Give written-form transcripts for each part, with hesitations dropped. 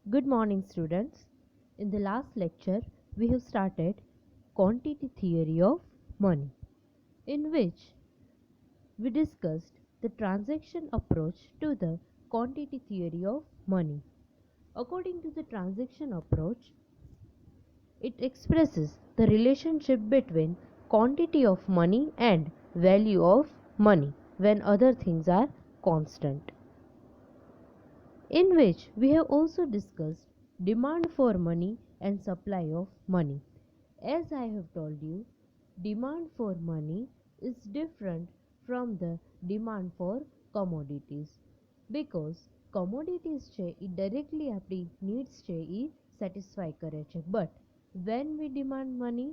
Good morning, students. In the last lecture, we have started quantity theory of money, in which we discussed the transaction approach to the quantity theory of money. According to the transaction approach, it expresses the relationship between quantity of money and value of money when other things are constant, in which we have also discussed demand for money and supply of money. As I have told you, demand for money is different from the demand for commodities, because commodities છે એ directly આપણી needs છે એ satisfy કરે છે, but when we demand money,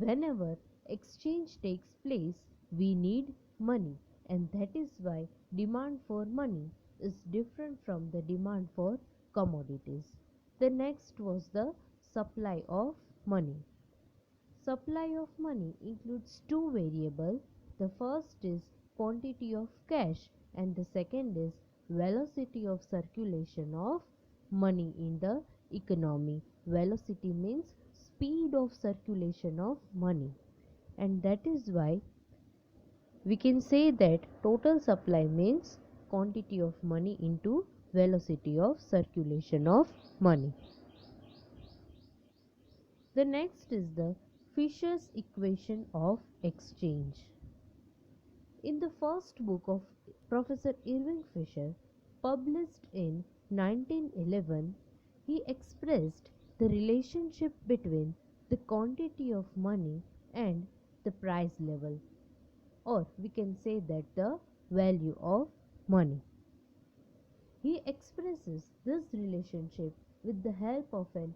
whenever exchange takes place, we need money, and that is why demand for money is different from the demand for commodities. The next was the supply of money. Supply of money includes two variables. The first is quantity of cash and the second is velocity of circulation of money in the economy. Velocity means speed of circulation of money, and that is why we can say that total supply means quantity of money into velocity of circulation of money. The next is the Fisher's equation of exchange. In the first book of Professor Irving Fisher, published in 1911, he expressed the relationship between the quantity of money and the price level, or we can say that the value of money. He expresses this relationship with the help of an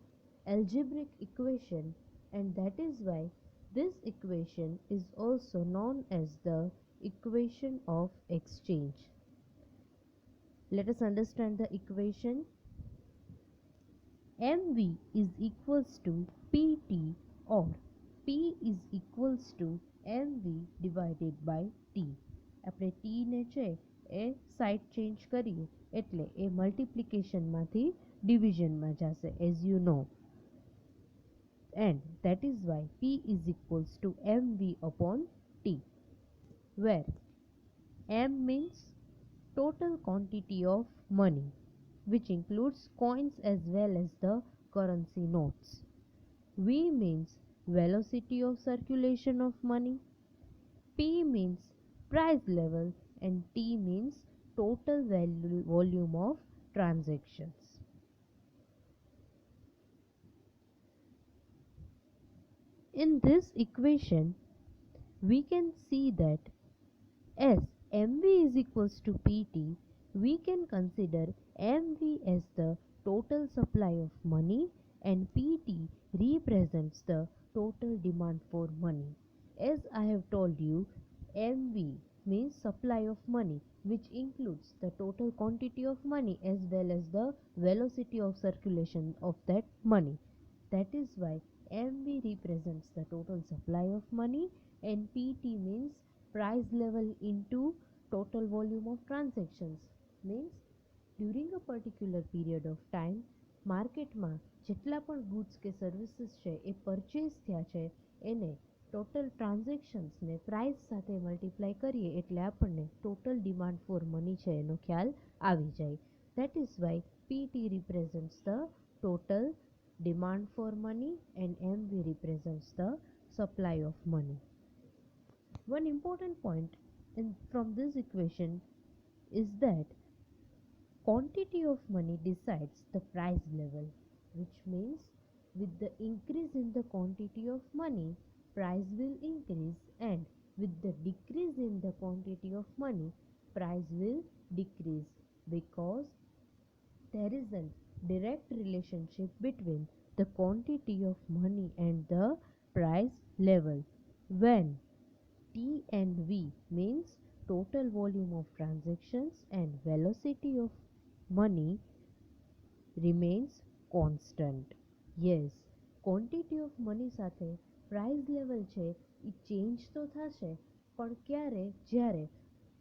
algebraic equation, and that is why this equation is also known as the equation of exchange. Let us understand the equation. MV is equals to PT, or P is equals to MV divided by T. આપણે T ને છે એ side change કરીએ એટલે એ મલ્ટીપ્લિકેશનમાંથી ડિવિઝનમાં જશે, as you know, and that is why P is equals to MV upon T, where M means total quantity of money, which includes coins as well as the currency notes. V means velocity of circulation of money. P means price level, and T means total volume of transactions. In this equation, we can see that as MV is equals to PT, we can consider MV as the total supply of money and PT represents the total demand for money. As I have told you, MV means supply of money, which includes the total quantity of money as well as the velocity of circulation of that money. That is why MV represents the total supply of money and PT means price level into total volume of transactions. Means during a particular period of time, માર્કેટમાં જેટલા પણ goods કે services છે એ purchase થયા છે એને total ટ્રાન્ઝેક્શન્સને price સાથે multiply કરીએ એટલે આપણને ટોટલ ડિમાન્ડ ફોર મની છે એનો ખ્યાલ આવી જાય. That is why PT represents the total demand for money and MV represents the supply of money. One important point from this equation is that quantity of money decides the price level, which means with the increase in the quantity of money, price will increase, and with the decrease in the quantity of money, price will decrease, because there is a direct relationship between the quantity of money and the price level. When T and V means total volume of transactions and velocity of money remains constant. Yes, quantity of money સાથે price level છે એ change તો થશે, પણ ક્યારે? જ્યારે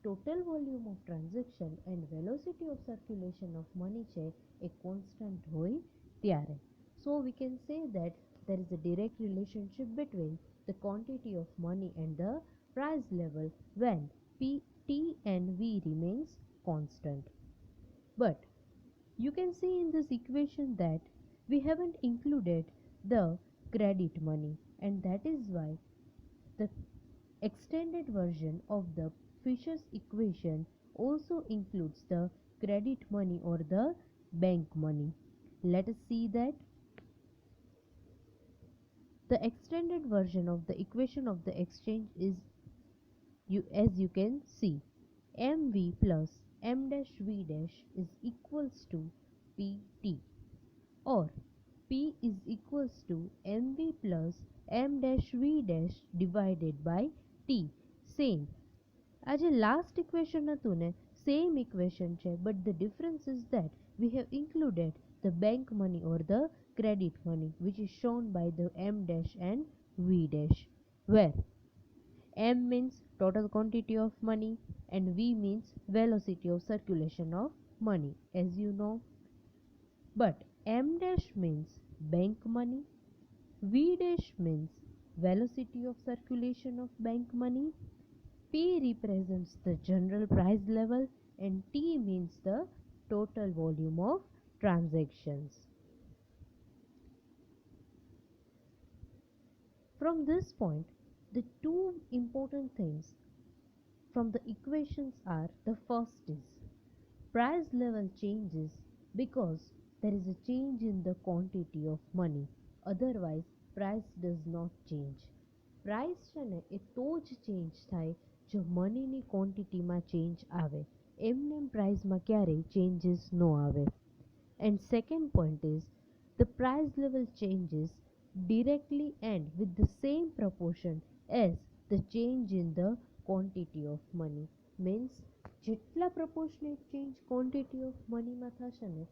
total volume of transaction and velocity of circulation of money છે એ constant હોય ત્યારે. So we can say that there is a direct relationship between the quantity of money and the price level when P, T and V remains constant. But you can see in this equation that we haven't included the credit money, and that is why the extended version of the Fisher's equation also includes the credit money or the bank money. Let us see that. The extended version of the equation of the exchange is as you can see, mv plus m dash v dash is equals to pt, or p is equals to mv plus m dash v dash divided by t. Same આ જે last equation હતું ને same equation છે, but the difference is that we have included the bank money or the credit money, which is shown by the m dash and v dash, where m means total quantity of money and v means velocity of circulation of money, as you know. But m dash means bank money, v dash means velocity of circulation of bank money, P represents the general price level, and T means the total volume of transactions. From this point, the two important things from the equations are, the first is price level changes because there is a change in the quantity of money, otherwise price does not change. Price છે ને એ તો જ change થાય જો મનીની ક્વોન્ટિટીમાં change આવે, એમને પ્રાઇસમાં ક્યારેય changes ન આવે. And second point is the price level changes directly and with the same proportion as the change in the quantity of money. Means જેટલા proportionate change quantity of moneyમાં થશે ને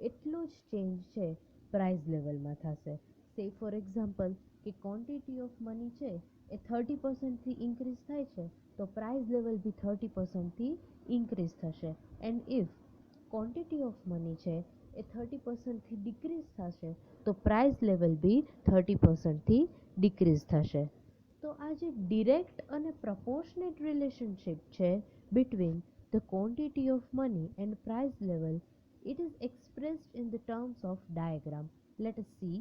એટલો જ change છે price levelમાં થશે. Say for example કે quantity of money છે એ 30% થી increase થાય છે તો price level બી 30% થી increase થશે. And if quantity of money છે એ 30% થી decrease થશે તો price level બી 30% થી decrease થશે. તો આ જે direct અને proportionate relationship છે between the quantity of money and price level, it is expressed in the terms of diagram. Let us see.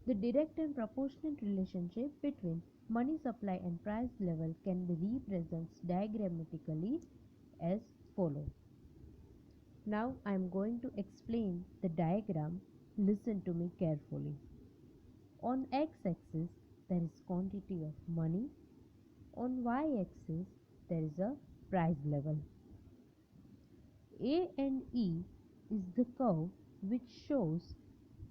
The direct and proportionate relationship between money supply and price level can be represented diagrammatically as follows. Now I am going to explain the diagram. Listen to me carefully. On x-axis there is quantity of money. On y-axis there is a price level. A and E is the curve which shows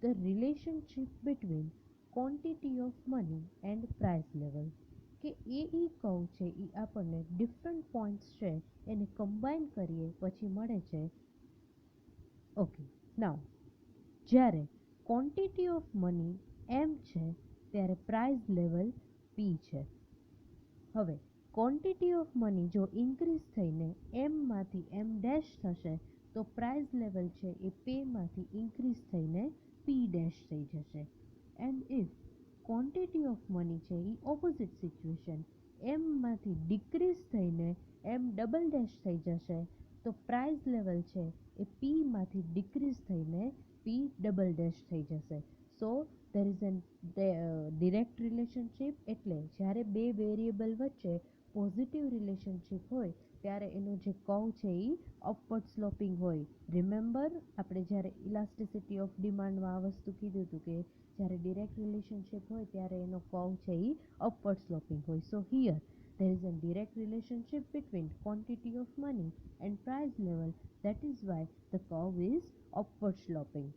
the relationship between quantity of money and price level. કે એ curve છે એ આપણને different points છે એને combine કરીએ પછી મળે છે. Okay, નાઉ જ્યારે ક્વોન્ટિટી ઓફ મની એમ છે ત્યારે પ્રાઇસ લેવલ પી છે. હવે ક્વોન્ટિટી ઓફ મની જો ઇન્ક્રીઝ થઈને એમમાંથી એમ ડેશ થશે તો પ્રાઇસ લેવલ છે એ પેમાંથી ઇન્ક્રીઝ થઈને પી ડેશ થઈ જશે. And if quantity of money છે એ ઓપોઝિટ સિચ્યુએશન એમમાંથી ડિક્રીઝ થઈને એમ ડબલ ડેશ થઈ જશે તો પ્રાઇસ લેવલ છે એ પીમાંથી ડિક્રીઝ થઈને પી ડબલ ડેશ થઈ જશે. સો there is a direct relationship, એટલે જ્યારે બે વેરિયેબલ વચ્ચે પોઝિટિવ રિલેશનશિપ હોય ત્યારે એનો જે કર્વ છે એ અપવર્ડ સ્લોપિંગ હોય. રિમેમ્બર આપણે જ્યારે ઇલાસ્ટિસિટી ઓફ ડિમાન્ડમાં આ વસ્તુ કીધું હતું કે જ્યારે ડિરેક્ટ રિલેશનશિપ હોય ત્યારે એનો કર્વ છે એ અપવર્ડ સ્લોપિંગ હોય. સો here there is a direct relationship between quantity of money and price level. That is why the curve is upward sloping,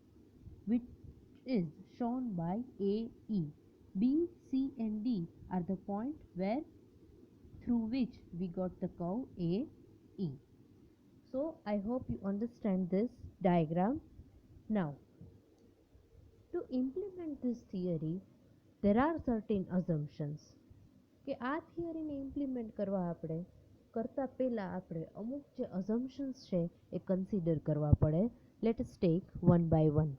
which is shown by AE. B, C and D are the point where through which we got the curve AE. So I hope you understand this diagram. Now, to implement this theory, there are certain assumptions. કે આ થિયરીને implement કરતા પહેલાં આપણે અમુક જે અઝમ્પશન્સ છે એ consider કરવા પડે. Let us take one by one.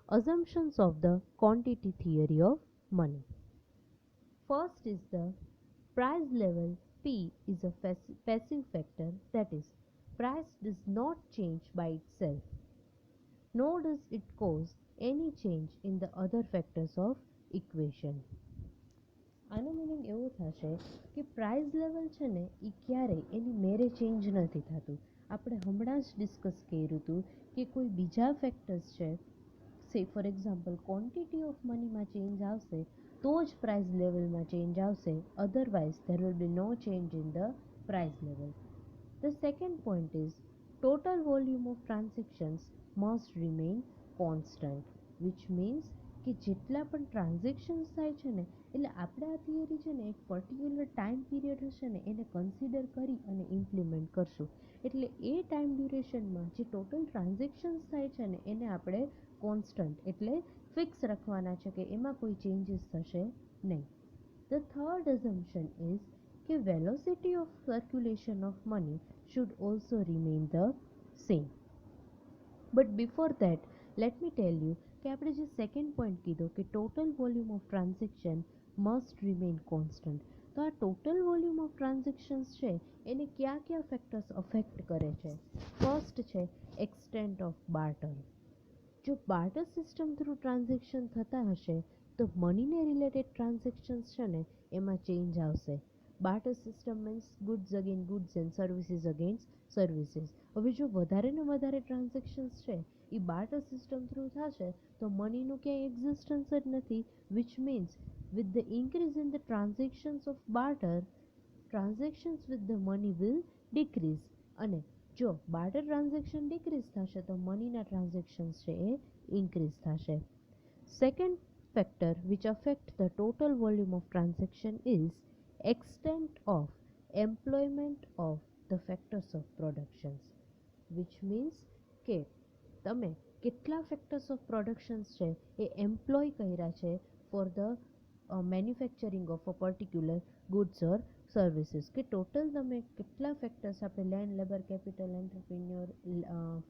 Assumptions of the quantity theory of money. First is the price level. P is a passive factor, that is, price does not change by itself, nor does it cause any change in the other factors of equation. આનો meaning એવો થશે કે price level છે ને એ ક્યારેય એની મેરે change નથી થતું. આપણે હમણાં જ ડિસ્કસ કર્યું હતું કે કોઈ બીજા ફેક્ટર્સ છે, say for example quantity of મનીમાં ચેન્જ આવશે તો જ પ્રાઇસ લેવલમાં ચેન્જ આવશે, otherwise there will be no change in the price level. The second point is total volume of transactions must remain constant, which means કે જેટલા પણ transactions થાય છે ને, એટલે આપણે આ થિયરી છે ને એક પર્ટિક્યુલર ટાઈમ પીરિયડ હશે ને એને કન્સિડર કરી અને ઇમ્પ્લિમેન્ટ કરશું. એટલે એ ટાઈમ ડ્યુરેશનમાં જે ટોટલ ટ્રાન્ઝેક્શન્સ થાય છે ને એને આપણે કોન્સ્ટન્ટ એટલે ફિક્સ રાખવાના છે કે એમાં કોઈ ચેન્જીસ થશે નહીં. ધ થર્ડ અઝમ્પશન ઇઝ કે velocity of circulation of money should also remain the same. But before that let me tell you કે આપણે જે સેકન્ડ પોઈન્ટ કીધો કે total volume of transaction must remain constant, તો આ ટોટલ વોલ્યુમ ઓફ ટ્રાન્ઝેક્શન્સ છે એને કયા કયા ફેક્ટર્સ અફેક્ટ કરે છે? ફર્સ્ટ છે એક્સટેન્ટ ઓફ બાર્ટર. જો બાર્ટર સિસ્ટમ થ્રુ ટ્રાન્ઝેક્શન થતા હશે તો મનીને રિલેટેડ ટ્રાન્ઝેક્શન્સ છે ને એમાં ચેન્જ આવશે. Barter system means goods again goods and services against services. હવે જો વધારે ને વધારે ટ્રાન્ઝેક્શન્સ છે એ બાર્ટર સિસ્ટમ થ્રુ થશે તો મનીનું ક્યાંય એક્ઝિસ્ટન્સ જ નથી, which means with the increase in the transactions of barter, transactions with the money will decrease. અને જો બાર્ટર ટ્રાન્ઝેક્શન ડિક્રીઝ થશે તો મનીના ટ્રાન્ઝેક્શન્સ છે એ ઇન્ક્રીઝ થશે. Second factor which affect the total volume of transaction is extent of employment of the factors of productions, which means કે તમે કેટલા factors of productions છે એ એમ્પ્લોય કર્યા છે for the manufacturing of a particular goods or services, કે total તમે કેટલા factors, આપણે land, labour, capital, entrepreneur,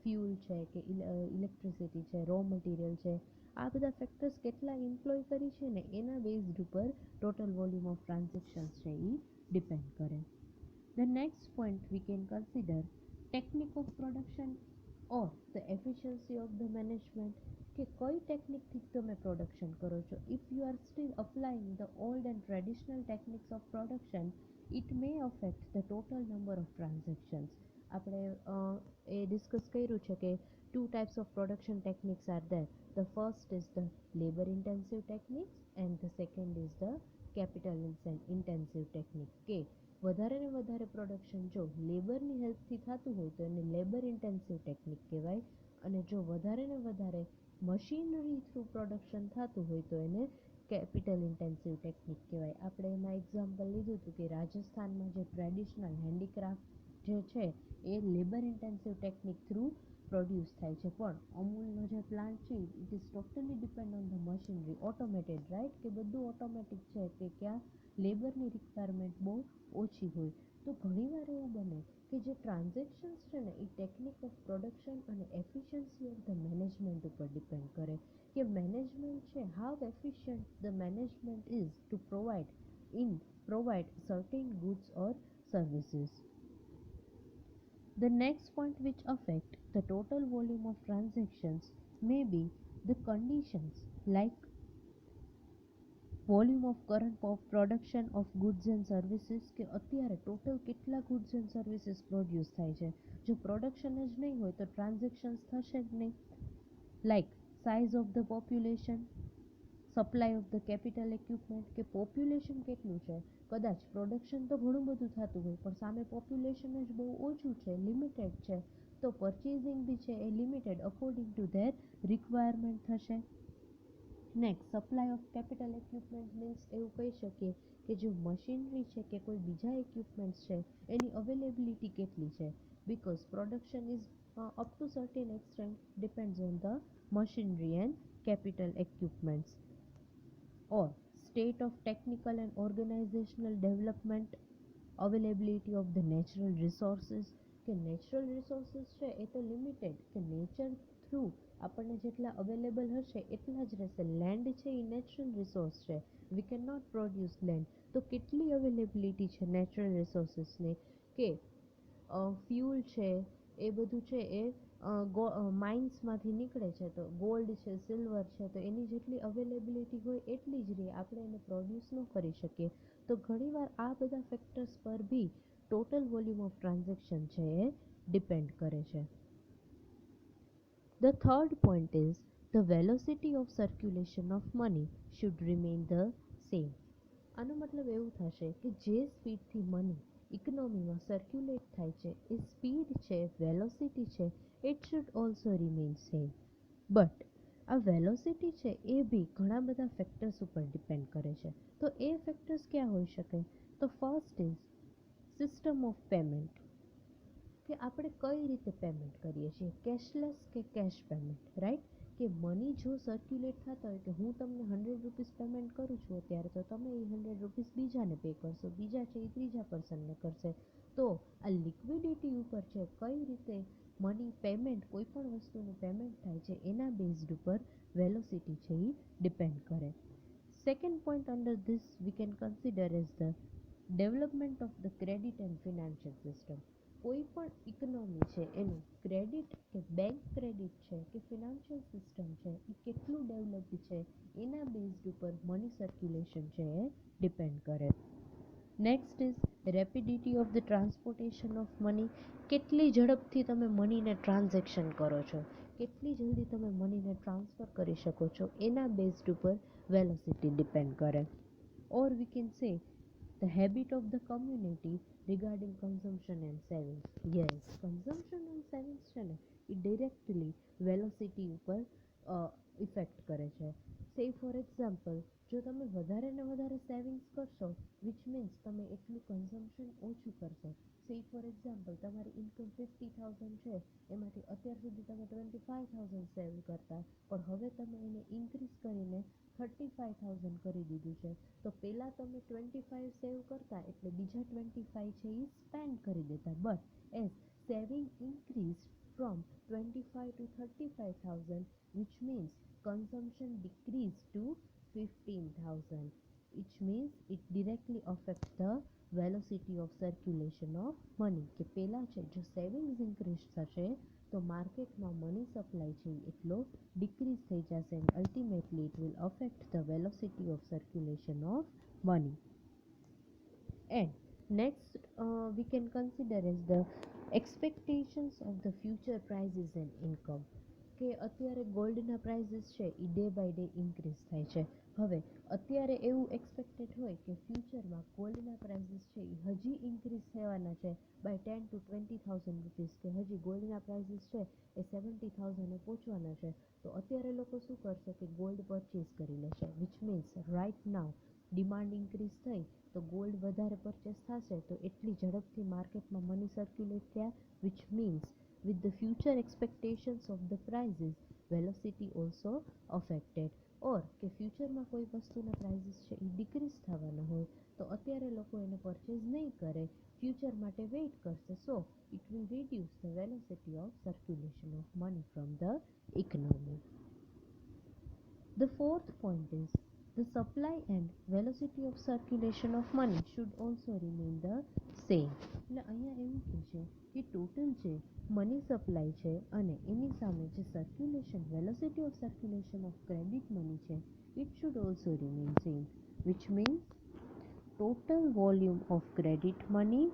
fuel છે કે ઇલેક્ટ્રિસિટી છે, રો મટીરિયલ છે, આ બધા ફેક્ટર્સ કેટલા એમ્પ્લોય કરી છે ને એના બેઝડ ઉપર ટોટલ વોલ્યુમ ઓફ ટ્રાન્ઝેક્શન્સ છે એ ડિપેન્ડ કરે. The next point we can consider technique of production or the efficiency of the management, કે કઈ ટેકનિકથી તમે પ્રોડક્શન કરો છો. If you are still applying the old and traditional techniques of production, it may affect the total number of transactions. આપણે એ discuss કર્યું છે કે two types of production techniques are there. The first is the labour intensive techniques and the second is the capital intensive technique. કે વધારે ને વધારે production જો લેબરની હેલ્પથી થતું હોય તો એને લેબર ઇન્ટેન્સિવ ટેકનિક કહેવાય, અને જો વધારે ને વધારે મશીનરી થ્રુ પ્રોડક્શન થતું હોય તો એને કેપિટલ ઇન્ટેન્સિવ ટેકનિક કહેવાય. આપણે એમાં એક્ઝામ્પલ લીધું હતું કે રાજસ્થાનમાં જે ટ્રેડિશનલ હેન્ડીક્રાફ્ટ જે છે એ labour intensive technique through produce થાય છે, પણ અમૂલનો જે પ્લાન્ટ છે it is totally depend on the machinery, automated, right, કે બધું ઓટોમેટિક છે કે ક્યાં લેબરની રિક્વાયરમેન્ટ બહુ ઓછી હોય. તો ઘણીવાર એવું બને કે જે ટ્રાન્ઝેક્શન્સ છે ને એ ટેકનિક ઓફ પ્રોડક્શન અને એફિશિયન્સી ઓફ ધ મેનેજમેન્ટ ઉપર ડિપેન્ડ કરે, કે મેનેજમેન્ટ છે how efficient the management is to provide certain goods or services. The next point which affect the total volume of transactions may be the conditions like volume of current of production of goods and services, કે અત્યારે total કેટલા goods and services produce થાય છે. જો production જ નહીં હોય તો ટ્રાન્ઝેક્શન્સ થશે જ નહીં. Like size of the population, supply of the capital equipment, કે પોપ્યુલેશન કેટલું છે, કદાચ પ્રોડક્શન તો ઘણું બધું થતું હોય પણ સામે પોપ્યુલેશન જ બહુ ઓછું છે, લિમિટેડ છે, તો પરચેઝિંગ બી છે એ limited according to their requirement થશે. Next supply of capital equipment means એવું કહી શકીએ કે જો મશીનરી છે કે કોઈ બીજા ઇક્વિપમેન્ટ્સ છે એની અવેલેબિલિટી કેટલી છે, because production is up to certain extent depends on the machinery and capital equipments. Or state of technical and organizational development, availability of the natural resources, કે નેચરલ રિસોર્સિસ છે એ તો લિમિટેડ, કે nature through આપણને જેટલા available હશે એટલા જ રહેશે. લેન્ડ છે એ નેચરલ રિસોર્સ છે, we can not produce land. તો કેટલી અવેલેબિલિટી છે નેચરલ રિસોર્સિસની, કે ફ્યુલ છે એ બધું છે એ માઇન્સમાંથી નીકળે છે, તો ગોલ્ડ છે, સિલ્વર છે, તો એની જેટલી અવેલેબિલિટી હોય એટલી જ રહે, આપણે એને પ્રોડ્યુસ ન કરી શકીએ. તો ઘણીવાર આ બધા ફેક્ટર્સ પર બી ટોટલ વોલ્યુમ ઓફ ટ્રાન્ઝેક્શન છે એ ડિપેન્ડ કરે છે. The third point is the velocity of circulation of money should remain the same. આનો મતલબ એવું થશે કે જે સ્પીડથી મની ઇકોનોમીમાં સર્ક્યુલેટ થાય છે એ સ્પીડ છે, વેલોસિટી છે, it should also remain same. But આ વેલોસિટી છે એ બી ઘણા બધા ફેક્ટર્સ ઉપર ડિપેન્ડ કરે છે. તો એ ફેક્ટર્સ ક્યાં હોઈ શકે? તો first is system of payment, કે આપણે કઈ રીતે પેમેન્ટ કરીએ છીએ, કેશલેસ કે કેશ પેમેન્ટ, રાઈટ? કે મની જો સર્ક્યુલેટ થતા હોય કે હું તમને 100 રૂપીસ પેમેન્ટ કરું છું અત્યારે, તો તમે એ 100 રૂપીસ બીજાને પે કરશો, બીજા છે એ ત્રીજા પર્સનને કરશે. તો આ લિક્વિડિટી ઉપર છે, કઈ રીતે મની પેમેન્ટ, કોઈ પણ વસ્તુનું પેમેન્ટ થાય છે એના બેઝડ ઉપર વેલોસિટી છે એ ડિપેન્ડ કરે. Second point under this V can consider as the development of the credit and financial system. કોઈ પણ ઇકોનોમી છે એનું ક્રેડિટ, કે બેંક ક્રેડિટ છે, કે ફિનાન્શિયલ સિસ્ટમ છે એ કેટલું ડેવલપ્ડ છે એના બેઝડ ઉપર મની સર્ક્યુલેશન છે એ ડિપેન્ડ કરે. Next is rapidity of the transportation of money. કેટલી ઝડપથી તમે મનીને ટ્રાન્ઝેક્શન કરો છો, કેટલી જલ્દી તમે મનીને ટ્રાન્સફર કરી શકો છો, એના બેઝડ ઉપર વેલોસિટી ડિપેન્ડ કરે. Or we can say the habit of the community regarding consumption and savings. Yes, consumption and savings છે ને એ ડિરેક્ટલી વેલોસિટી ઉપર ઇફેક્ટ કરે છે. સે ફોર એક્ઝામ્પલ, જો તમે વધારે ને વધારે સેવિંગ્સ કરશો, વિચ મીન્સ તમે એટલું કન્ઝમ્પશન ઓછું કરશો. સે ફોર એક્ઝામ્પલ, તમારી ઇન્કમ 50,000 છે, એમાંથી અત્યાર સુધી તમે 25,000 સેવ કરતા, પણ હવે તમે એને ઇન્ક્રીઝ કરીને 35,000 કરી દીધું છે. તો પહેલાં તમે 25 સેવ કરતા એટલે બીજા 25 છે એ સ્પેન્ડ કરી દેતા. But as saving increase from 25 to 35,000, which means consumption decreased to 15,000, which means it directly affects the velocity of circulation of money. કે પહેલાં છે જો સેવિંગ્સ ઇન્ક્રીઝ થશે તો માર્કેટમાં મની સપ્લાય છે એટલો ડિક્રીઝ થઈ જશે, and ultimately it will affect the velocity of circulation of money. And next we can consider as the expectations of the future prices and income. કે અત્યારે ગોલ્ડના પ્રાઇસીસ છે એ ડે બાય ડે ઇન્ક્રીઝ થાય છે. હવે અત્યારે એવું એક્સપેક્ટેડ હોય કે ફ્યુચરમાં ગોલ્ડના પ્રાઇસીસ છે એ હજી ઇન્ક્રીઝ થવાના છે બાય 10 to 20,000 રૂપીસ, કે હજી ગોલ્ડના પ્રાઇસીસ છે એ 70,000 પહોંચવાના છે. તો અત્યારે લોકો શું કરશે કે ગોલ્ડ પરચેઝ કરી લેશે, which means right now demand increase થઈ તો ગોલ્ડ વધારે પરચેસ થશે, તો એટલી ઝડપથી માર્કેટમાં મની સર્ક્યુલેટ થયા, which means with the future expectations of the prices, velocity also affected. ઓર કે ફ્યુચરમાં કોઈ વસ્તુના પ્રાઇસીસ છે એ ડિક્રીઝ થવાના હોય તો અત્યારે લોકો એને પરચેઝ નહીં કરે, ફ્યુચર માટે વેઇટ કરશે. So it will reduce the velocity of circulation of money from the economy. The fourth point is the supply and velocity of circulation of money should also remain the same. એટલે અહીંયા એવું કહે છે કે total જે money supply છે અને એની સામે જે circulation, velocity of circulation of credit money છે, it should also remain same, which means total volume of credit money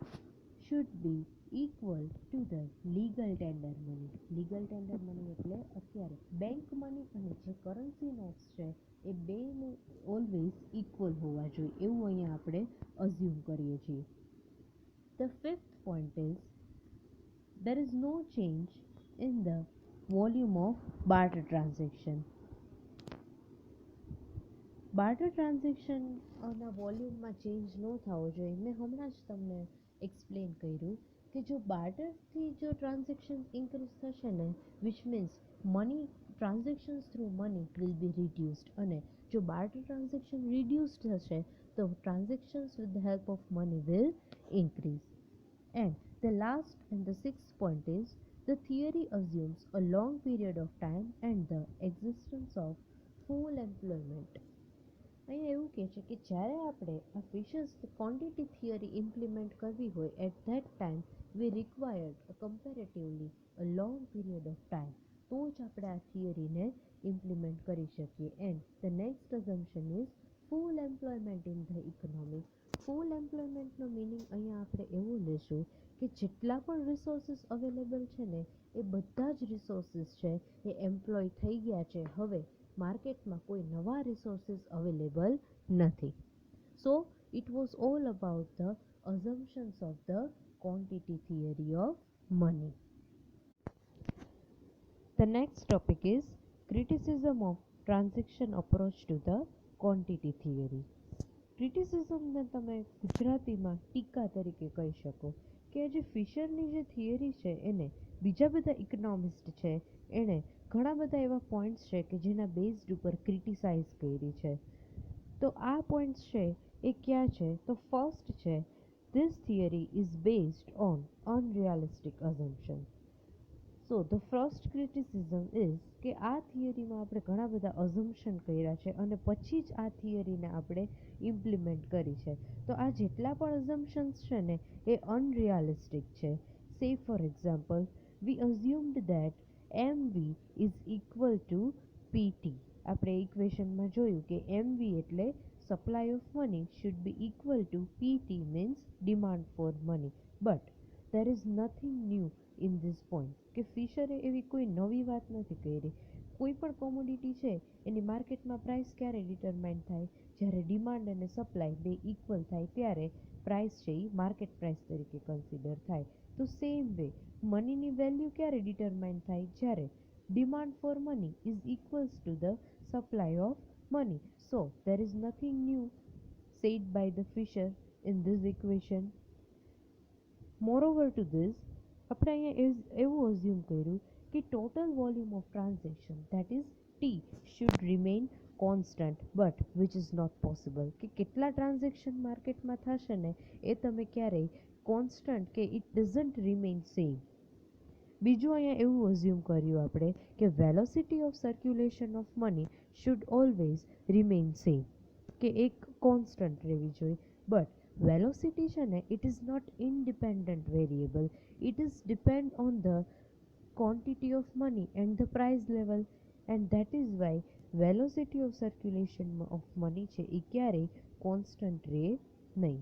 should be equal to the legal tender money. Legal tender money એટલે અત્યારે bank money અને જે currency notes છે એ બેને always equal હોવા જોઈએ, એવું અહીંયા આપણે અઝ્યુમ કરીએ છીએ. The fifth point is there is no change in the volume of barter transaction. Barter ટ્રાન્ઝેક્શનના વોલ્યુમમાં ચેન્જ ન થવો જોઈએ. મેં હમણાં જ તમને એક્સપ્લેન કર્યું કે જો બાર્ટરથી જો ટ્રાન્ઝેક્શન્સ ઇન્ક્રીઝ થશે ને, which means money transactions through money will be reduced, અને જો બાર્ટર ટ્રાન્ઝેક્શન રિડ્યુસ થશે તો transactions with the help of money will increase. And the last and the sixth point is the theory assumes a long period of time and the existence of full employment. અહીંયા એવું કહે છે કે જ્યારે આપણે આ ફિશર્સ ક્વોન્ટિટી થિયરી ઇમ્પ્લિમેન્ટ કરવી હોય, at that time we required comparatively a long period of time, તો જ આપણે આ થિયરીને ઇમ્પ્લિમેન્ટ કરી શકીએ. And the next assumption is full employment in the economy. Full એમ્પ્લોયમેન્ટનો મિનિંગ અહીંયા આપણે એવું લેશું કે જેટલા પણ રિસોર્સિસ અવેલેબલ છે ને, એ બધા જ રિસોર્સિસ છે એ એમ્પ્લોય થઈ ગયા છે. હવે માર્કેટમાં કોઈ નવા રિસોર્સિસ અવેલેબલ નથી. So it was all about the અઝમ્પશન્સ of the quantity theory of money. The next topic is criticism of transaction approach to the quantity theory. ક્રિટિસિઝમને તમે ગુજરાતીમાં ટીકા તરીકે કહી શકો કે જે ફિશરની જે થિયરી છે એને બીજા બધા ઇકોનોમિસ્ટ છે એણે ઘણા બધા એવા પોઈન્ટ્સ છે કે જેના બેઝડ ઉપર ક્રિટિસાઇઝ કરી છે. તો આ પોઈન્ટ્સ છે એ ક્યાં છે? તો ફર્સ્ટ છે, this theory is based on unrealistic assumption. So the first criticism is કે આ થિયરીમાં આપણે ઘણા બધા અઝમ્પશન કર્યા છે અને પછી જ આ થિયરીને આપણે ઇમ્પ્લિમેન્ટ કરી છે. તો આ જેટલા પણ અઝમ્પશન્સ છે ને એ અનરિયાલિસ્ટિક છે. Say for example, we assumed that MV is equal to PT. આપણે ઇક્વેશનમાં જોયું કે MV એટલે supply of money should be equal to PT means demand for money. But there is nothing new in this point, કે ફિશરે એવી કોઈ નવી વાત નથી કરી. કોઈ પણ કોમોડિટી છે એની માર્કેટમાં પ્રાઇસ ક્યારે ડિટરમાઇન થાય? જ્યારે ડિમાન્ડ અને સપ્લાય બે ઇક્વલ થાય ત્યારે પ્રાઇસ છે એ માર્કેટ પ્રાઇસ તરીકે કન્સિડર થાય. તો સેમ વે મનીની વેલ્યુ ક્યારે ડિટરમાઇન થાય? જ્યારે demand for money is equals to the supply of money. So there is nothing new said by the Fisher in this equation. Moreover to this, આપણે અહીંયા એવું assume કર્યું કે total volume of transaction that is T should remain constant, but which is not possible. કે કેટલા transaction માર્કેટમાં થશે ને એ તમે ક્યારેય કોન્સ્ટન્ટ કે ઇટ ડઝન્ટ રિમેઇન સેમ. બીજું અહીંયા એવું અઝ્યુમ કર્યું આપણે કે velocity of circulation of money should always remain same, કે એક કોન્સ્ટન્ટ રહેવી જોઈએ. બટ velocity છે ને it is not independent variable, it is depend on the quantity of money and the price level, and that is why velocity of circulation of money છે એ ક્યારેય constant રહે નહીં.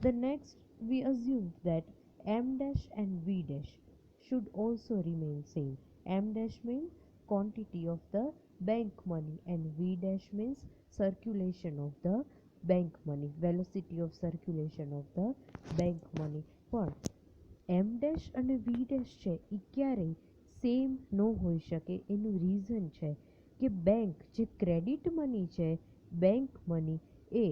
The next we assume that M dash and V dash should also remain same. M dash means quantity of the bank money and V dash means circulation of the bank money, velocity of circulation of the bank money. પણ M dash અને V dash છે એ ક્યારેય same ન હોઈ શકે. એનું reason છે કે બેંક જે ક્રેડિટ મની છે, બેંક મની એ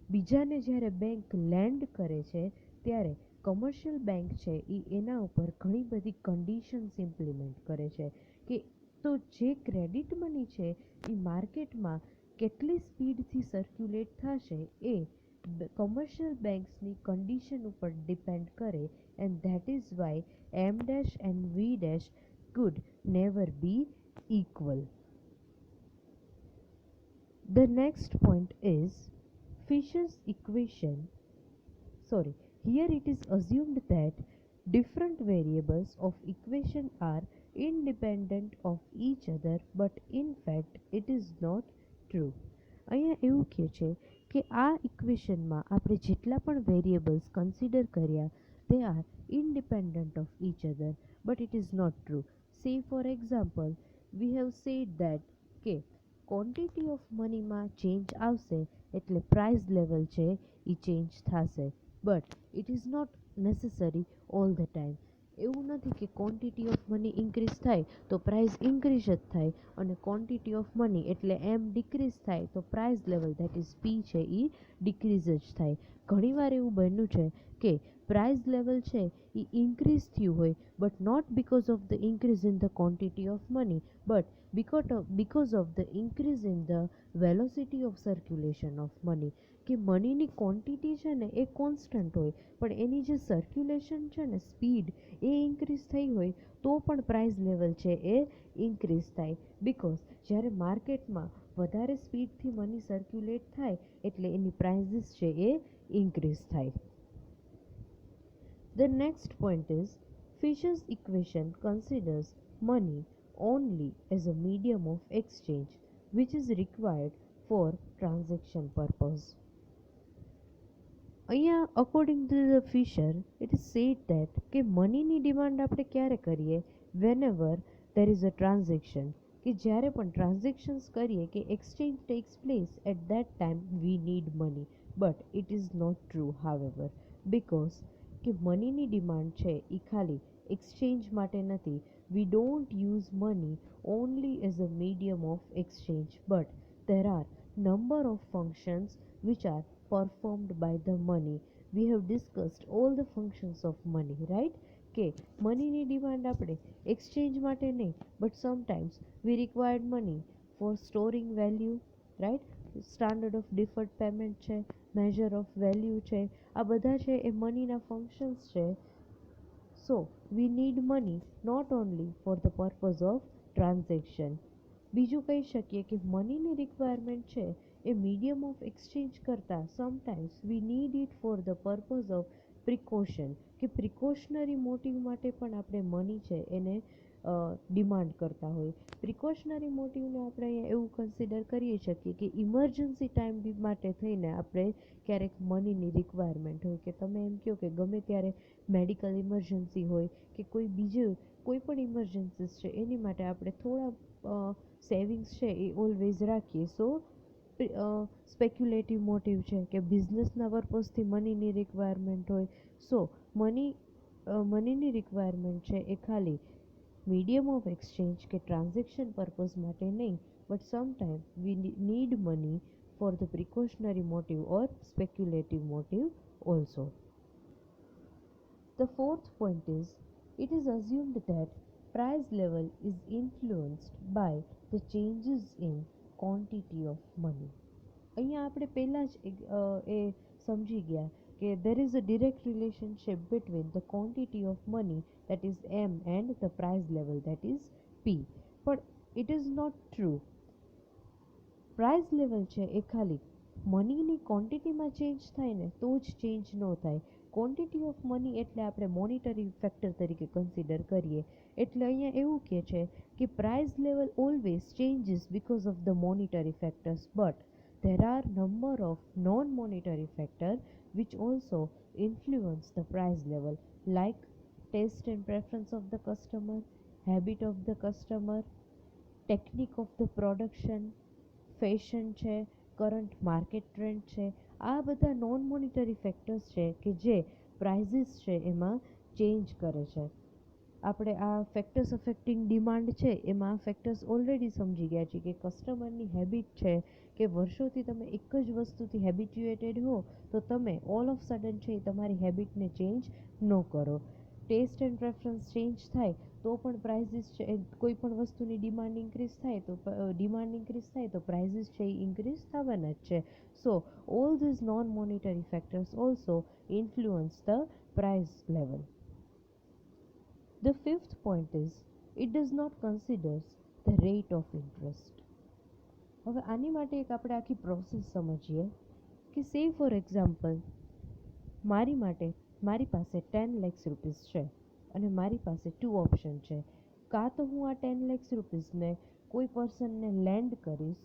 બીજાને જ્યારે બેંક લેન્ડ કરે છે ત્યારે કમર્શિયલ બેંક છે એ એના ઉપર ઘણી બધી કન્ડિશન્સ ઇમ્પ્લિમેન્ટ કરે છે કે તો જે ક્રેડિટ મની છે એ માર્કેટમાં કેટલી સ્પીડથી સર્ક્યુલેટ થશે એ કમર્શિયલ બેંક્સની કન્ડિશન ઉપર ડિપેન્ડ કરે. And that is why M dash and V dash could never be equal. The next point is Fisher's equation. Here it is assumed that different variables of equation are independent of each other, but in fact it is not true. અહીંયા એવું કહે છે કે આ ઇક્વેશનમાં આપણે જેટલા પણ variables consider કર્યા they are independent of each other, but it is not true. Say for example, we have said that કે quantity of money માં change આવશે એટલે price level છે એ change થશે, but it is not necessary all the time. એવું નથી કે quantity of money increase થાય તો પ્રાઇસ ઇન્ક્રીઝ જ થાય, અને ક્વોન્ટિટી ઓફ મની એટલે એમ ડિક્રીઝ થાય તો પ્રાઇસ લેવલ ધેટ ઇઝ પી છે એ ડિક્રીઝ જ થાય. ઘણીવાર એવું બન્યું છે કે પ્રાઇસ લેવલ છે એ ઇન્ક્રીઝ થયું હોય, but not because of the increase in the quantity of money, but because of the increase in the velocity of circulation of money. કે મનીની ક્વોન્ટિટી છે ને એ કોન્સ્ટન્ટ હોય, પણ એની જે સર્ક્યુલેશન છે ને સ્પીડ એ ઇન્ક્રીઝ થઈ હોય તો પણ પ્રાઇસ લેવલ છે એ ઇન્ક્રીઝ થાય. બિકોઝ જ્યારે માર્કેટમાં વધારે સ્પીડથી મની સર્ક્યુલેટ થાય એટલે એની પ્રાઇઝીસ છે એ ઇન્ક્રીઝ થાય. The next point is Fisher's equation considers money only as a medium of exchange which is required for transaction purpose. અહીંયા according to the Fisher it is said that કે મનીની demand આપણે ક્યારે કરીએ, વેનએવર there is a transaction, કે જ્યારે પણ transactions કરીએ કે exchange takes place at that time we need money. But it is not true however, because કે મનીની ડિમાન્ડ છે એ ખાલી એક્સચેન્જ માટે નથી. We don't use money only as a medium of exchange, but there are number of functions which are performed by the money. We have discussed all the functions of money, right? કે મનીની demand આપણે exchange માટે નહીં, but sometimes we required money for storing value, right? Standard of deferred payment છે, major of value છે, આ બધા છે એ મનીના ફંક્શન્સ છે. So we need money not only for the purpose of transaction. બીજું કહી શકીએ કે મનીની રિક્વાયરમેન્ટ છે એ મીડિયમ ઓફ એક્સચેન્જ કરતાં sometimes we need it for the purpose of precaution, કે પ્રિકોશનરી મોટિવ માટે પણ આપણે મની છે એને ડિમાન્ડ કરતા હોય. પ્રિકોશનરી મોટિવને આપણે અહીંયા એવું કન્સિડર કરી શકીએ કે ઇમરજન્સી ટાઈમ માટે થઈને આપણે ક્યારેક મનીની રિક્વાયરમેન્ટ હોય, કે તમે એમ કહો કે ગમે ત્યારે મેડિકલ ઇમરજન્સી હોય કે કોઈ બીજું કોઈ પણ ઇમરજન્સીસ છે એની માટે આપણે થોડા સેવિંગ્સ છે એ ઓલવેઝ રાખીએ. સો સ્પેક્યુલેટિવ મોટિવ છે કે બિઝનેસના પર્પઝથી મનીની રિક્વાયરમેન્ટ હોય. સો મનીની રિક્વાયરમેન્ટ છે એ ખાલી મીડિયમ ઓફ એક્સચેન્જ કે ટ્રાન્ઝેક્શન પર્પઝ માટે નહીં, but sometime we need money for the precautionary motive or speculative motive also. The fourth point is, it is assumed that price level is influenced by the changes in quantity of money. અહીંયા આપણે પહેલાં જ એ સમજી ગયા કે there is a direct relationship between the quantity of money that is M and the price level that is P. But it is not true. Price level છે એ ખાલી મનીની ક્વોન્ટિટીમાં ચેન્જ થાય ને તો જ ચેન્જ ન થાય. ક્વોન્ટિટી ઓફ મની એટલે આપણે મોનિટરી ફેક્ટર તરીકે કન્સિડર કરીએ. એટલે અહીંયા એવું કહે છે કે price level always changes because of the monetary factors, but there are number of non-monetary factors which also influence the price level, like taste and preference of the customer, habit of the customer, technique of the production, fashion છે, current market trend છે. આ બધા non monetary factors છે કે જે prices છે એમાં change કરે છે. આપણે આ ફેક્ટર્સ અફેક્ટિંગ ડિમાન્ડ છે એમાં આ ફેક્ટર્સ ઓલરેડી સમજી ગયા છે કે કસ્ટમરની હેબિટ છે કે વર્ષોથી તમે એક જ વસ્તુથી હેબિચ્યુએટેડ હો તો તમે ઓલ ઓફ સડન છે તમારી હેબિટને ચેન્જ ન કરો. ટેસ્ટ એન્ડ પ્રેફરન્સ ચેન્જ થાય તો પણ પ્રાઇઝીસ છે, કોઈ પણ વસ્તુની ડિમાન્ડ ઇન્ક્રીઝ થાય તો પ્રાઇઝીસ છે એ ઇન્ક્રીઝ થવાના જ છે. સો all these non monetary factors also influence the price level. The fifth point is, it does not consider the rate of interest. હવે આની માટે એક આપણે આખી પ્રોસેસ સમજીએ કે સે ફોર એક્ઝામ્પલ મારી પાસે 10 lakhs રૂપીસ છે અને મારી પાસે 2 ઓપ્શન છે. કાં તો હું આ 10 lakhs રૂપીસને કોઈ પર્સનને લેન્ડ કરીશ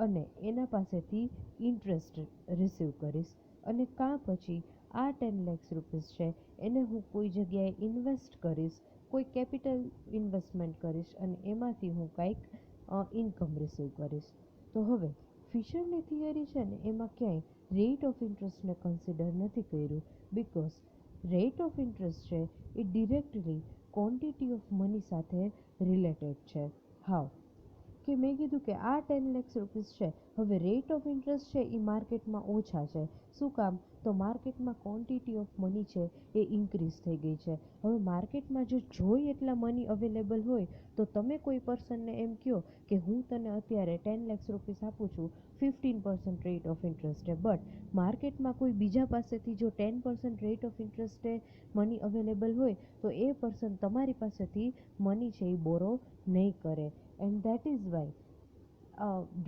અને એના પાસેથી ઇન્ટરેસ્ટ રિસીવ કરીશ, અને કાં પછી આ 10 lakhs રૂપીસ છે એને હું કોઈ જગ્યાએ ઇન્વેસ્ટ કરીશ, કોઈ કેપિટલ ઇન્વેસ્ટમેન્ટ કરીશ અને એમાંથી હું કંઈક ઇન્કમ રિસીવ કરીશ. તો હવે ફિશરની થિયરી છે ને એમાં ક્યાંય રેટ ઓફ ઇન્ટરેસ્ટને કન્સિડર નથી કર્યું, બિકોઝ રેટ ઓફ ઇન્ટરેસ્ટ છે એ ડિરેક્ટલી ક્વોન્ટિટી ઓફ મની સાથે રિલેટેડ છે. હાઉ? કે મેં કીધું કે આ 10 લાખ રૂપીસ છે, હવે રેટ ઓફ ઇન્ટરેસ્ટ છે એ માર્કેટમાં ઓછા છે. શું કામ? તો માર્કેટમાં ક્વોન્ટિટી ઓફ મની છે એ ઇન્ક્રીઝ થઈ ગઈ છે. હવે માર્કેટમાં જો જોઈએ એટલા મની અવેલેબલ હોય તો તમે કોઈ પર્સનને એમ કહો કે હું તને અત્યારે 10 લાખ રૂપીસ આપું છું 15% રેટ ઓફ ઇન્ટરેસ્ટે, બટ માર્કેટમાં કોઈ બીજા પાસેથી જો 10% રેટ ઓફ ઇન્ટરેસ્ટે મની અવેલેબલ હોય તો એ પર્સન તમારી પાસેથી મની છે એ બોરો નહીં કરે. And that is why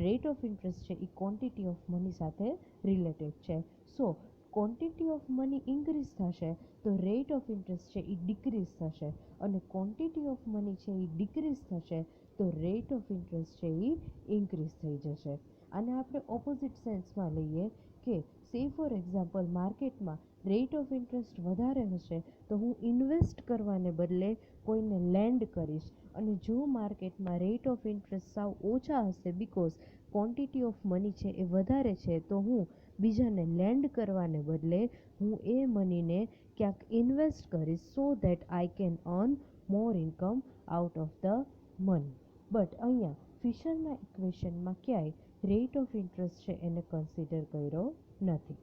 rate of interest છે એ ક્વોન્ટિટી ઓફ મની સાથે રિલેટેડ છે. સો ક્વોન્ટિટી ઓફ મની ઇન્ક્રીઝ થશે તો રેટ ઓફ ઇન્ટરેસ્ટ છે એ ડિક્રીઝ થશે, અને ક્વોન્ટિટી ઓફ મની છે એ ડિક્રીઝ થશે તો રેટ ઓફ ઇન્ટરેસ્ટ છે એ ઇન્ક્રીઝ થઈ જશે. અને આપણે ઓપોઝિટ સેન્સમાં લઈએ કે સે ફોર એક્ઝામ્પલ માર્કેટમાં રેટ ઓફ ઇન્ટરેસ્ટ વધારે હશે તો હું ઇન્વેસ્ટ કરવાને બદલે કોઈને લેન્ડ કરીશ, અને જો માર્કેટમાં રેટ ઓફ ઇન્ટરેસ્ટ સાવ ઓછા હશે બિકોઝ ક્વોન્ટિટી ઓફ મની છે એ વધારે છે તો હું બીજાને લેન્ડ કરવાને બદલે હું એ મનીને ક્યાંક ઇન્વેસ્ટ કરીશ so that I can earn more income out of the money. But અહીંયા ફિશરના ઇક્વેશનમાં ક્યાંય રેટ ઓફ ઇન્ટરેસ્ટ છે એને કન્સિડર કર્યો નથી.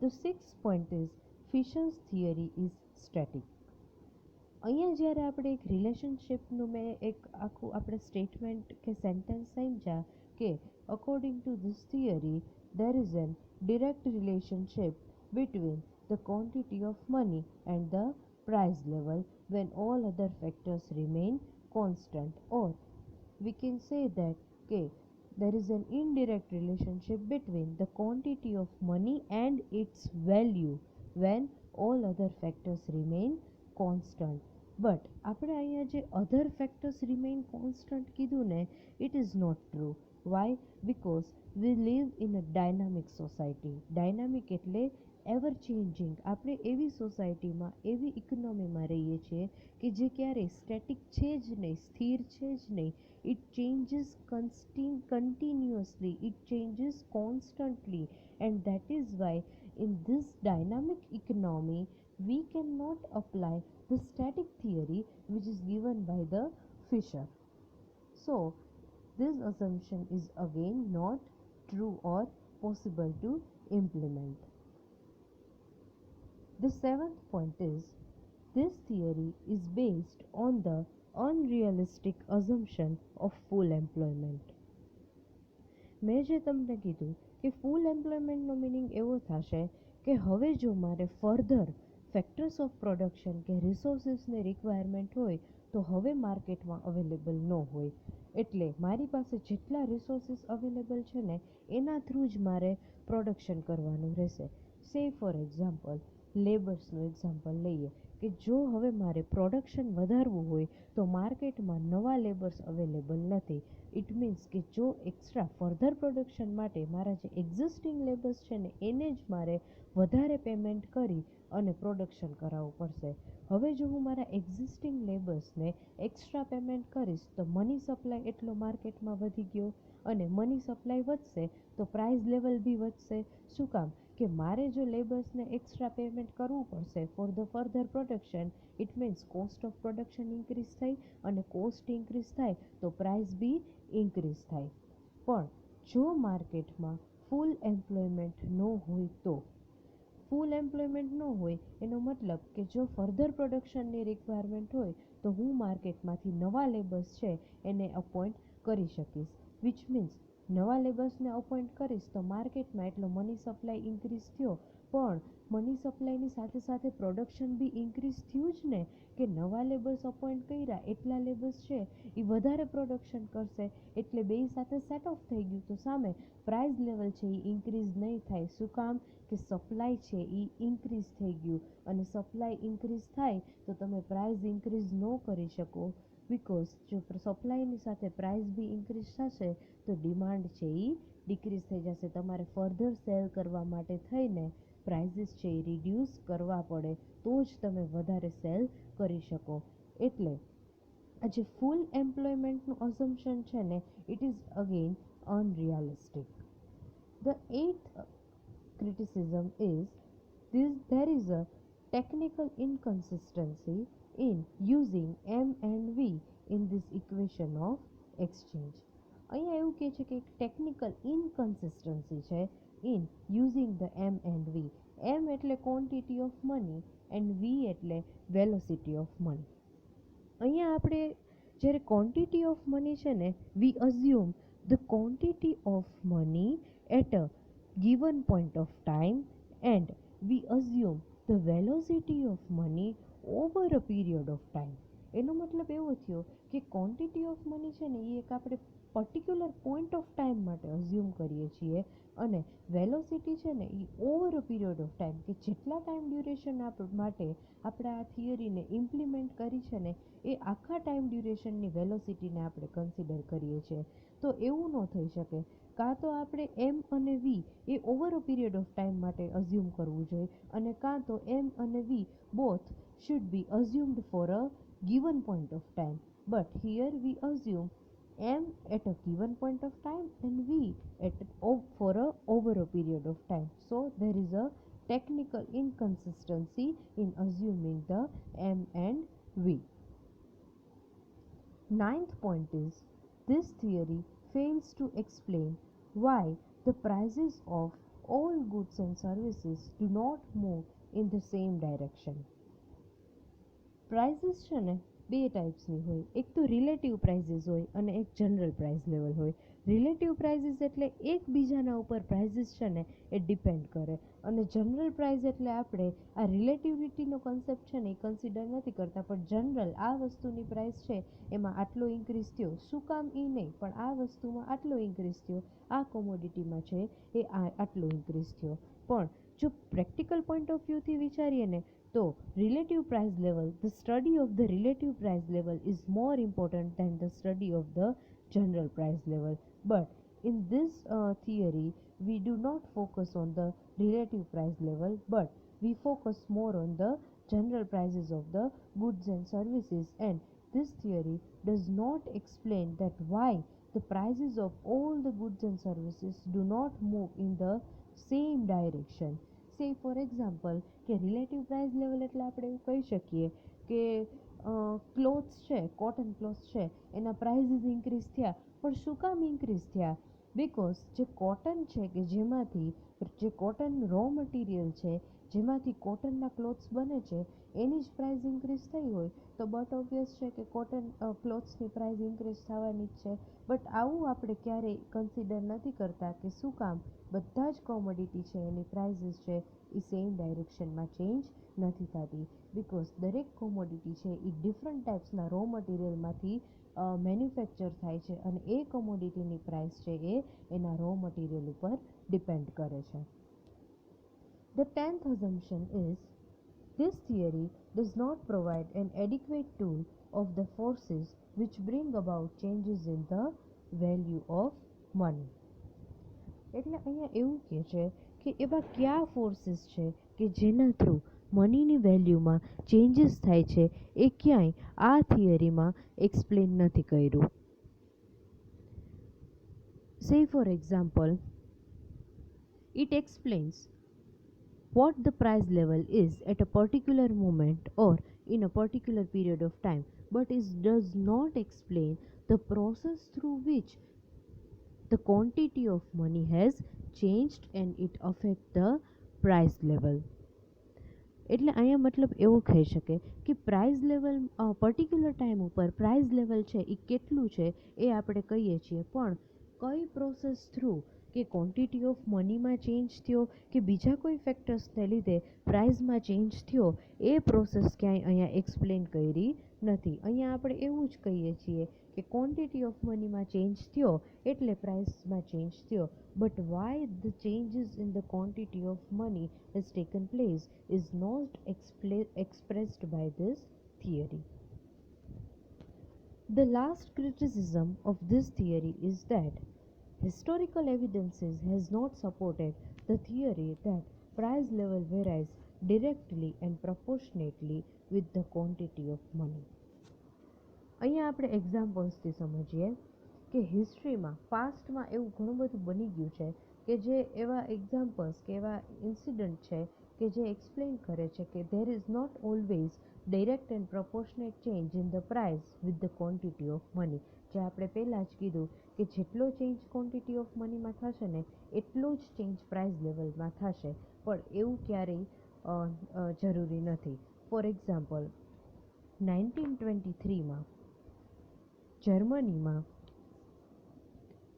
The sixth point is Fisher's theory is static. અહીંયા જ્યારે આપણે એક રિલેશનશિપનું મેં એક આખું આપણે સ્ટેટમેન્ટ કે સેન્ટેન્સ સમજ્યા કે according to this theory there is an direct relationship between the quantity of money and the price level when all other factors remain constant, or we can say that there is an indirect relationship between the quantity of money and its value when all other factors remain constant. But આપણે અહીંયા જે other factors remain constant કીધું ને, it is not true. Why? Because we live in a dynamic society. Dynamic એટલે ever changing. આપણે એવી સોસાયટીમાં એવી ઇકોનોમીમાં રહીએ છીએ કે જે ક્યારેય સ્ટેટિક છે જ નહીં, સ્થિર છે જ નહીં. It changes continuously, it changes constantly, and that is why in this dynamic economy we cannot apply the static theory which is given by the Fisher. So this assumption is again not true or possible to implement. The seventh point is this theory is based on the unrealistic assumption of full employment. મેં જે તમને કીધું કે ફૂલ એમ્પ્લોયમેન્ટનો meaning એવો થશે કે હવે જો મારે ફર્ધર ફેક્ટર્સ ઓફ પ્રોડક્શન કે રિસોર્સિસની રિક્વાયરમેન્ટ હોય તો હવે માર્કેટમાં અવેલેબલ ન હોય, એટલે મારી પાસે જેટલા રિસોર્સિસ અવેલેબલ છે ને એના થ્રુ જ મારે પ્રોડક્શન કરવાનું રહેશે. સે ફોર એક્ઝામ્પલ લેબર્સનું એક્ઝામ્પલ લઈએ કે જો હવે મારે પ્રોડક્શન વધારવું હોય તો માર્કેટમાં નવા લેબર્સ અવેલેબલ નથી. ઇટ મીન્સ કે જો એક્સ્ટ્રા ફર્ધર પ્રોડક્શન માટે મારા જે એક્ઝિસ્ટિંગ લેબર્સ છે ને એને જ મારે વધારે પેમેન્ટ કરી અને પ્રોડક્શન કરાવવું પડશે. હવે જો હું મારા એક્ઝિસ્ટિંગ લેબર્સને એક્સ્ટ્રા પેમેન્ટ કરીશ તો મની સપ્લાય એટલો માર્કેટમાં વધી ગયો, અને મની સપ્લાય વધશે તો પ્રાઇસ લેવલ બી વધશે. શું કામ? કે મારે જો લેબર્સને એક્સ્ટ્રા પેમેન્ટ કરવું પડશે for the further production, it means cost of production increase થાય, અને કોસ્ટ ઇન્ક્રીઝ થાય તો પ્રાઇસ બી ઇન્ક્રીઝ થાય. પણ જો માર્કેટમાં ફૂલ એમ્પ્લોયમેન્ટ ન હોય તો ફૂલ એમ્પ્લોયમેન્ટ ન હોય એનો મતલબ કે જો ફર્ધર પ્રોડક્શનની રિક્વાયરમેન્ટ હોય તો હું માર્કેટમાંથી નવા લેબર્સ છે એને અપોઇન્ટ કરી શકીશ, વિચ મીન્સ નવા લેબર્સને અપોઇન્ટ કરીશ તો માર્કેટમાં એટલો મની સપ્લાય ઇન્ક્રીઝ થયો, પણ મની સપ્લાયની સાથે સાથે પ્રોડક્શન બી ઇન્ક્રીઝ થયું જ ને, કે નવા લેબર્સ અપોઇન્ટ કર્યા એટલા લેબર્સ છે એ વધારે પ્રોડક્શન કરશે, એટલે બે સાથે સેટ ઓફ થઈ ગયું. તો સામે પ્રાઇસ લેવલ છે એ ઇન્ક્રીઝ નહીં થાય. શું કામ? કે સપ્લાય છે એ ઇન્ક્રીઝ થઈ ગયું, અને સપ્લાય ઇન્ક્રીઝ થાય તો તમે પ્રાઇસ ઇન્ક્રીઝ ન કરી શકો, બિકોઝ જો સપ્લાયની સાથે પ્રાઇસ બી ઇન્ક્રીઝ થશે તો ડિમાન્ડ છે એ ડિક્રીઝ થઈ જશે. તમારે ફર્ધર સેલ કરવા માટે થઈને પ્રાઇઝીસ છે એ રિડ્યુસ કરવા પડે તો જ તમે વધારે સેલ કરી શકો. એટલે આ જે ફૂલ એમ્પ્લોયમેન્ટનું અઝમ્પશન છે ને, it is again unrealistic. The eighth criticism is there is a technical inconsistency in using M and V in this equation of exchange. અહીંયા એવું કહે છે કે એક ટેકનિકલ ઇનકન્સિસ્ટન્સી છે in using the M and V. M એટલે quantity of money and V એટલે velocity of money. અહીંયા આપણે જ્યારે ક્વોન્ટિટી ઓફ મની છે ને, we assume the quantity of money at a given point of time and we assume the velocity of money over a period of time. એનો મતલબ એવો થયો કે ક્વોન્ટિટી ઓફ મની છે ને એ એક આપણે પર્ટિક્યુલર પોઈન્ટ ઓફ ટાઈમ માટે અઝ્યુમ કરીએ છીએ અને વેલોસિટી છે ને એ over a period of time, કે જેટલા ટાઈમ ડ્યુરેશન માટે આપણે આ થિયરીને ઇમ્પ્લિમેન્ટ કરી છે ને એ આખા ટાઈમ ડ્યુરેશનની વેલોસિટીને આપણે કન્સિડર કરીએ છીએ. તો એવું ન થઈ શકે. કાં તો આપણે એમ અને વી એ over a period of time માટે અઝ્યુમ કરવું જોઈએ અને કાં તો એમ અને V both should be assumed for a given point of time. But here we assume M at a given point of time and V for a over a period of time. So there is a technical inconsistency in assuming the M and V. Ninth point is, this theory fails to explain why the prices of all goods and services do not move in the same direction. Prices છે ને બે ટાઈપ્સની હોય. એક તો relative prices હોય અને એક general price level હોય. રિલેટિવ પ્રાઇઝીસ એટલે એકબીજાના ઉપર પ્રાઇઝીસ છે ને એ ડિપેન્ડ કરે અને જનરલ પ્રાઇઝ એટલે આપણે આ રિલેટિવિટીનો કન્સેપ્ટ છે ને એ કન્સિડર નથી કરતા, પણ જનરલ આ વસ્તુની પ્રાઇસ છે એમાં આટલો ઇન્ક્રીઝ થયો, શું કામ એ નહીં પણ આ વસ્તુમાં આટલો ઇન્ક્રીઝ થયો, આ કોમોડિટીમાં છે એ આટલો ઇન્ક્રીઝ થયો. પણ જો પ્રેક્ટિકલ પોઈન્ટ ઓફ વ્યૂથી વિચારીએ ને તો relative price level, the study of the relative price level is more important than the study of the general price level. But in this theory, we do not focus on the relative price level, but we focus more on the general prices of the goods and services. And this theory does not explain that why the prices of all the goods and services do not move in the same direction. સે for example કે relative price level એટલે આપણે એવું કહી શકીએ કે clothes છે, cotton clothes છે, એના પ્રાઇઝીસ ઇન્ક્રીઝ થયા. પણ શું કામ ઇન્ક્રીઝ થયા? બિકોઝ જે કોટન છે કે જેમાંથી જે કોટન રો મટીરિયલ છે જેમાંથી કોટનના ક્લોથ્સ બને છે એની જ પ્રાઇસ ઇન્ક્રીઝ થઈ હોય તો બટ ઓબ્વિયસ છે કે કોટન ક્લોથ્સની પ્રાઇસ ઇન્ક્રીઝ થવાની જ છે. બટ આવું આપણે ક્યારેય કન્સિડર નથી કરતા કે શું કામ બધા જ કોમોડિટી છે એની પ્રાઇઝીસ છે એ સેમ ડાયરેક્શનમાં ચેન્જ નથી થતી. બિકોઝ દરેક કોમોડિટી છે એ ડિફરન્ટ ટાઈપ્સના રો મટીરિયલમાંથી મેન્યુફેક્ચર થાય છે અને એ કોમોડિટીની પ્રાઇસ છે એ એના રો મટીરિયલ ઉપર ડિપેન્ડ કરે છે. The 10th assumption is, this theory does not provide an adequate tool of the forces which bring about changes in the value of money. એટલે અહીંયા એવું કહે છે કે એવા કયા ફોર્સીસ છે કે જેના થ્રુ મનીની વેલ્યુમાં ચેન્જીસ થાય છે એ ક્યાંય આ થિયરીમાં એક્સપ્લેન નથી કર્યું. સે for example, it explains what the price level is at a particular moment or in a particular period of time, but it does not explain the process through which the quantity of money has changed and it affect the price level. એટલે અહીંયા મતલબ એવો કહી શકે કે price level particular time ઉપર price level છે એ કેટલું છે એ આપણે કહીએ છીએ, પણ કઈ પ્રોસેસ થ્રુ કે ક્વોન્ટિટી ઓફ મનીમાં ચેન્જ થયો કે બીજા કોઈ ફેક્ટર્સને લીધે પ્રાઇઝમાં ચેન્જ થયો એ પ્રોસેસ ક્યાંય અહીંયા એક્સપ્લેન કરી નથી. અહીંયા આપણે એવું જ કહીએ છીએ કે ક્વોન્ટિટી ઓફ મનીમાં ચેન્જ થયો એટલે પ્રાઇસમાં ચેન્જ થયો, but why the changes in the quantity of money has taken place is not expressed by this theory. The last criticism of this theory is that historical evidences has not supported the theory that price level varies directly and proportionately with the quantity of money. અહીંયા આપણે એક્ઝામ્પલ્સથી સમજીએ કે હિસ્ટ્રીમાં પાસ્ટમાં એવું ઘણું બધું બની ગયું છે કે જે એવા એક્ઝામ્પલ્સ કે એવા ઇન્સિડન્ટ છે કે જે એક્સપ્લેન કરે છે કે there is not always direct and proportionate change in the price with the quantity of money. જે આપણે પહેલાં જ કીધું કે જેટલો ચેન્જ ક્વોન્ટિટી ઓફ મનીમાં થશે ને એટલો જ ચેન્જ પ્રાઇસ લેવલમાં થશે, પણ એવું ક્યારેય જરૂરી નથી. ફોર એક્ઝામ્પલ, 1923માં જર્મનીમાં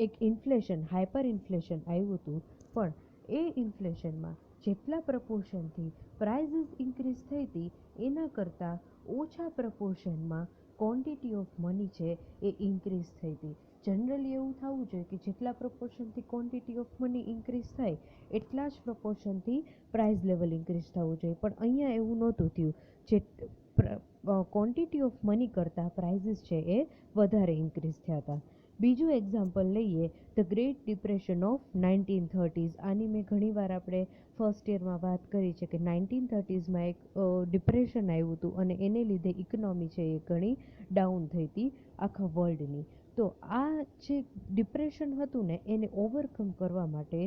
એક ઇન્ફ્લેશન, હાઇપર ઇન્ફ્લેશન આવ્યું હતું, પણ એ ઇન્ફ્લેશનમાં જેટલા પ્રપોર્શનથી પ્રાઇઝીસ ઇન્ક્રીઝ થઈ હતી એના કરતાં ઓછા પ્રપોર્શનમાં ક્વોન્ટિટી ઓફ મની છે એ ઇન્ક્રીઝ થઈ હતી. જનરલી એવું થવું જોઈએ કે જેટલા પ્રપોર્શનથી ક્વોન્ટિટી ઓફ મની ઇન્ક્રીઝ થાય એટલા જ પ્રપોર્શનથી પ્રાઇઝ લેવલ ઇન્ક્રીઝ થવું જોઈએ, પણ અહીંયા એવું નહોતું થયું. જે ક્વોન્ટિટી ઓફ મની કરતાં પ્રાઇઝીસ છે એ વધારે ઇન્ક્રીઝ થયા હતા. બીજું એક્ઝામ્પલ લઈએ, the great depression of 1930s. આની મેં ઘણીવાર આપણે ફર્સ્ટ યરમાં વાત કરી છે કે 1930sમાં એક ડિપ્રેશન આવ્યું હતું અને એને લીધે ઇકોનોમી છે એ ઘણી ડાઉન થઈ હતી આખા વર્લ્ડની. તો આ જે ડિપ્રેશન હતું ને એને ઓવરકમ કરવા માટે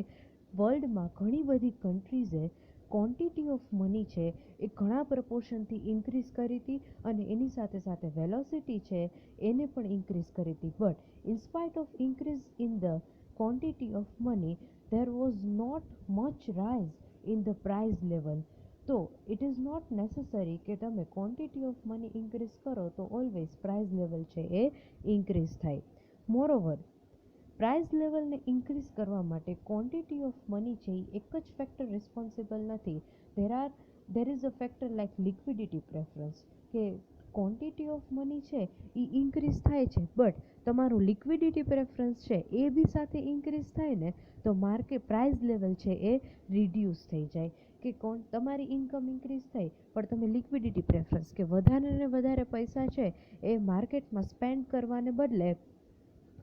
વર્લ્ડમાં ઘણી બધી કન્ટ્રીઝે ક્વોન્ટિટી ઓફ મની છે એ ઘણા પ્રપોર્શનથી ઇન્ક્રીઝ કરી હતી અને એની સાથે સાથે વેલોસિટી છે એને પણ ઇન્ક્રીઝ કરી હતી. But in spite of increase in the quantity of money, there was not much rise in the price level. So it is not necessary કે તમે quantity of money increase કરો તો always price level છે એ increase થાય. Moreover, price લેવલને increase કરવા માટે quantity of money છે એ એક જ ફેક્ટર રિસ્પોન્સિબલ નથી. there is a factor like liquidity preference, કે ક્વોન્ટિટી ઓફ મની છે એ ઇન્ક્રીઝ થાય છે બટ તમારું લિક્વિડિટી પ્રેફરન્સ છે એ બી સાથે ઇન્ક્રીઝ થાય ને તો પ્રાઇસ લેવલ છે એ રિડ્યુસ થઈ જાય. કે તમારી ઇન્કમ ઇન્ક્રીઝ થઈ પણ તમે લિક્વિડિટી પ્રેફરન્સ કે વધારે ને વધારે પૈસા છે એ માર્કેટમાં સ્પેન્ડ કરવાને બદલે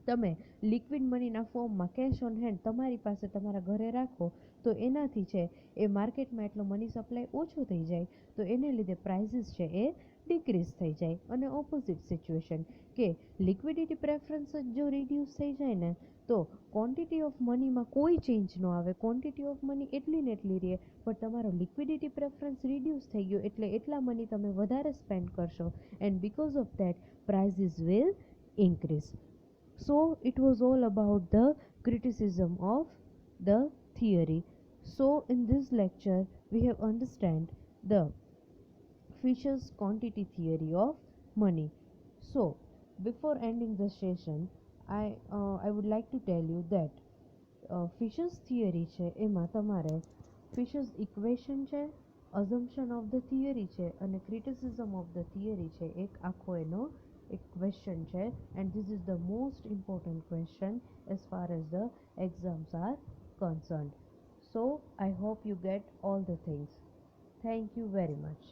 તમે લિક્વિડ મનીના ફોર્મમાં કેશ ઓન હેન્ડ તમારી પાસે તમારા ઘરે રાખો તો એનાથી છે એ માર્કેટમાં એટલો મની સપ્લાય ઓછો થઈ જાય તો એને લીધે પ્રાઇસીસ છે એ ડિક્રીઝ થઈ જાય. અને ઓપોઝિટ સિચ્યુએશન કે લિક્વિડિટી પ્રેફરન્સ જ જો રિડ્યુસ થઈ જાય ને તો ક્વોન્ટિટી ઓફ મનીમાં કોઈ ચેન્જ ન આવે, ક્વોન્ટિટી ઓફ મની એટલી ને એટલી રહે, પણ તમારો લિક્વિડિટી પ્રેફરન્સ રિડ્યુસ થઈ ગયો એટલે એટલા મની તમે વધારે સ્પેન્ડ કરશો and because of that prices will increase. So it was all about the criticism of the theory. So in this lecture we have understand the Fisher's quantity theory of money. So before ending the session, I would like to tell you that Fisher's theory છે એમાં તમારે Fisher's equation છે, assumption of the theory છે અને criticism of the theory છે એક આખો એનો એક question છે, and this is the most important question as far as the exams are concerned. So I hope you get all the things. Thank you very much.